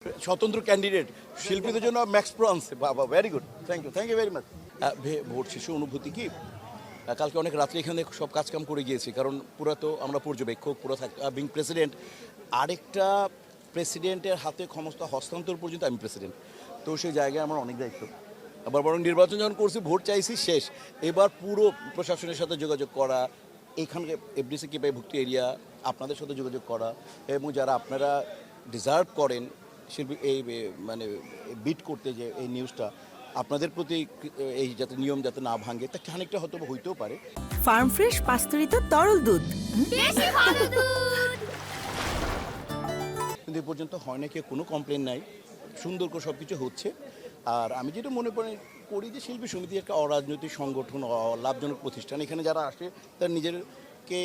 স্বতন্ত্র ক্যান্ডিডেট শিল্পীদের জন্য ম্যাক্স প্রো আনছে। বাবা, very good, thank you very much. Vote শেষে অনুভূতি কি, কালকে অনেক রাত্রে এখানে সব কাজকাম করে গিয়েছি, কারণ পুরো তো আমরা পর্যবেক্ষক, পুরো বিং প্রেসিডেন্ট, আরেকটা প্রেসিডেন্টের হাতে ক্ষমতা হস্তান্তর পর্যন্ত আমি প্রেসিডেন্ট, তো সেই জায়গায় আমার অনেক দায়িত্ব। আবার বরং নির্বাচন যখন করছি, ভোট চাইছি, শেষ। এবার পুরো প্রশাসনের সাথে যোগাযোগ করা, এইখানকে এফডিসি ভুক্ত এরিয়া, আপনাদের সাথে যোগাযোগ করা, এবং যারা আপনারা ডিজার্ভ করেন শিল্পী এই মানে বিট করতে, যে এই নিউজটা আপনাদের প্রতি, এই যাতে নিয়ম যাতে না ভাঙে, তা খানিকটা হয়তো হইতেও পারে। ফার্ম ফ্রেশ পাস্তুরিত তরল দুধ, বেশি ভালো দুধ। কিন্তু এ পর্যন্ত হয় না, কেউ কোনো কমপ্লেন নাই, সুন্দর করে সব কিছু হচ্ছে। আর আমি যেটা মনে করি যে শিল্পী সমিতি একটা অরাজনৈতিক সংগঠন, লাভজনক প্রতিষ্ঠান। এখানে যারা আসে তারা নিজেরকে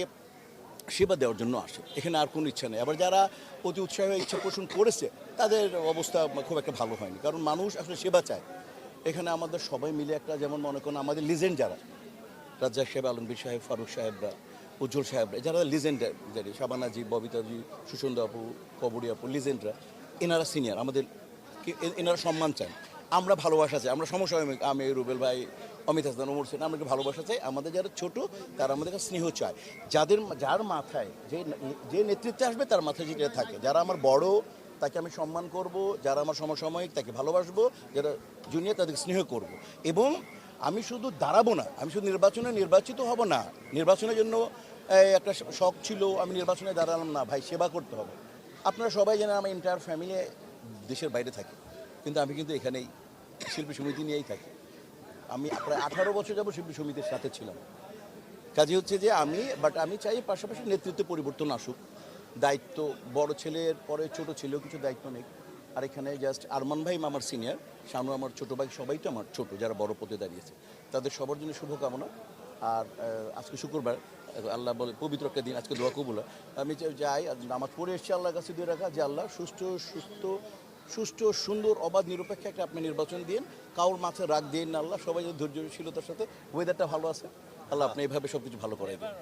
সেবা দেওয়ার জন্য আসে, এখানে আর কোনো ইচ্ছা নেই। আবার যারা অতি উৎসাহ ইচ্ছা পোষণ করেছে, তাদের অবস্থা খুব একটা ভালো হয়নি, কারণ মানুষ আসলে সেবা চায়। এখানে আমাদের সবাই মিলে একটা, যেমন মনে করেন আমাদের লিজেন্ড যারা, রাজ্জাক সাহেব, আলমগীর সাহেব, ফারুক সাহেবরা, উজ্জ্বল সাহেবরা, যারা লিজেন্ডারি, শাবানাজি, ববিতাজি, সুসন্ধ আপু, কবরী আপু, লিজেন্ডরা, এনারা সিনিয়র, আমাদের এনারা সম্মান চান, আমরা ভালোবাসা চাই, আমরা সমসাময়িক, আমি, রুবেল ভাই, অমিত হাসান, ওমর সেন, আমরা ভালোবাসা চাই। আমাদের যারা ছোট, তারা আমাদের কাছে স্নেহ চায়। যার মাথায় যে নেতৃত্বে আসবে, তার মাথায় যেটা থাকে, যারা আমার বড় তাকে আমি সম্মান করব, যারা আমার সমসাময়িক তাকে ভালোবাসবো, যারা জুনিয়র তাদেরকে স্নেহ করব। এবং আমি শুধু দাঁড়াবো না, আমি শুধু নির্বাচিত হব না, নির্বাচনের জন্য একটা শখ ছিল, আমি নির্বাচনে দাঁড়ালাম না, ভাই সেবা করতে হবে। আপনারা সবাই জানেন আমার এন্টায়ার ফ্যামিলি দেশের বাইরে থাকে, কিন্তু আমি কিন্তু এখানেই শিল্পী সমিতি নিয়েই থাকি। আমি প্রায় 18 বছর যাবো শিল্পী সমিতির সাথে ছিলাম। কাজে হচ্ছে যে আমি চাই পাশাপাশি নেতৃত্বে পরিবর্তন আসুক, দায়িত্ব বড় ছেলের পরে ছোট ছেলেও কিছু দায়িত্ব নেই। আর এখানে জাস্ট আরমান ভাই আমার সিনিয়র, শানু আমার ছোটো ভাই, সবাই তো আমার ছোটো, যারা বড় পদে দাঁড়িয়েছে, তাদের সবার জন্য শুভকামনা। আর আজকে শুক্রবার, আল্লাহ বলে পবিত্র একটা দিন, আজকে দোয়া কবুল। আমি যাই, নামাজ পড়ে এসেছি আল্লাহর কাছে দিয়ে রাখা, যে আল্লাহ সুষ্ঠু সুন্দর অবাধ নিরপেক্ষ একটা আপনি নির্বাচন দিন, কাউর মাথায় রাগ দিন না আল্লাহ, সবাই ধৈর্যশীলতার সাথে, ওয়েদারটা ভালো আছে, আল্লাহ আপনি এইভাবে সব কিছু ভালো করে দিন।